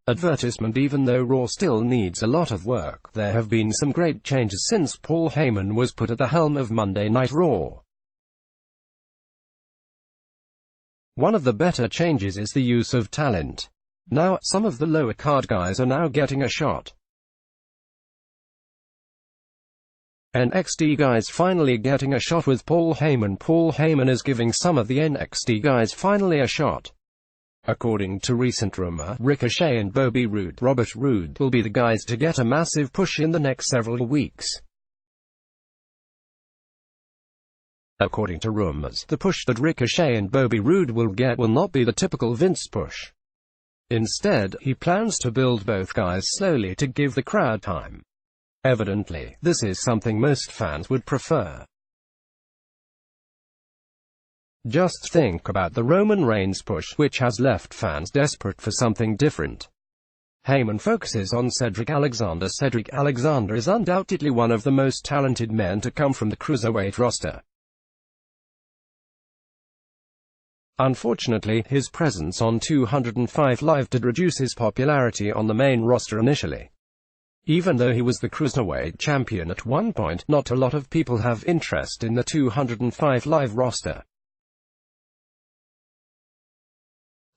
Advertisement Even though Raw still needs a lot of work, there have been some great changes since Paul Heyman was put at the helm of Monday Night Raw. One of the better changes is the use of talent. Now, some of the lower card guys are now getting a shot. NXT guys finally getting a shot with Paul Heyman. Paul Heyman is giving some of the NXT guys finally a shot. According to recent rumor, Ricochet and Bobby Robert Roode will be the guys to get a massive push in the next several weeks. According to rumors, the push that Ricochet and Bobby Roode will get will not be the typical Vince push. Instead, he plans to build both guys slowly to give the crowd time. Evidently, this is something most fans would prefer. Just think about the Roman Reigns push, which has left fans desperate for something different. Heyman focuses on Cedric Alexander. Cedric Alexander is undoubtedly one of the most talented men to come from the cruiserweight roster. Unfortunately, his presence on 205 Live did reduce his popularity on the main roster initially. Even though he was the cruiserweight champion at one point, not a lot of people have interest in the 205 Live roster.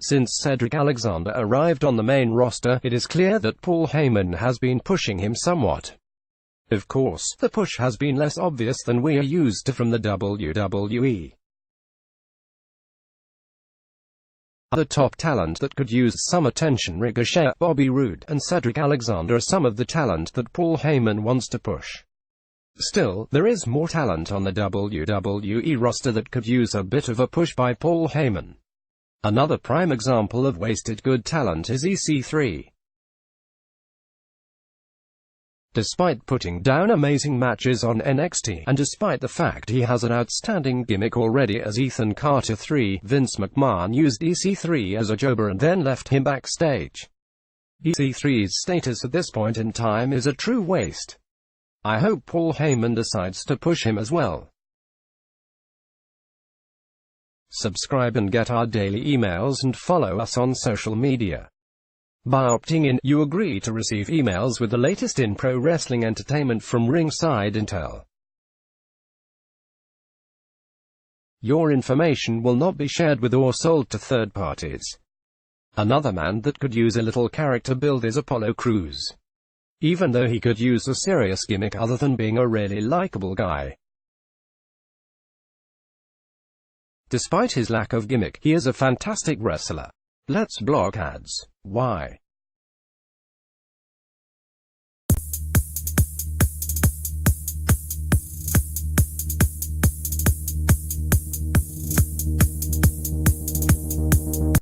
Since Cedric Alexander arrived on the main roster, it is clear that Paul Heyman has been pushing him somewhat. Of course, the push has been less obvious than we are used to from the WWE. Other top talent that could use some attention: Ricochet, Bobby Roode, and Cedric Alexander are some of the talent that Paul Heyman wants to push. Still, there is more talent on the WWE roster that could use a bit of a push by Paul Heyman. Another prime example of wasted good talent is EC3. Despite putting down amazing matches on NXT, and despite the fact he has an outstanding gimmick already as Ethan Carter III, Vince McMahon used EC3 as a jobber and then left him backstage. EC3's status at this point in time is a true waste. I hope Paul Heyman decides to push him as well. Subscribe and get our daily emails and follow us on social media. By opting in, you agree to receive emails with the latest in pro wrestling entertainment from ringside intel. Your information will not be shared with or sold to third parties. Another man that could use a little character build is Apollo Crews. Even though he could use a serious gimmick other than being a really likable guy. Despite his lack of gimmick, he is a fantastic wrestler. Let's block ads. Why?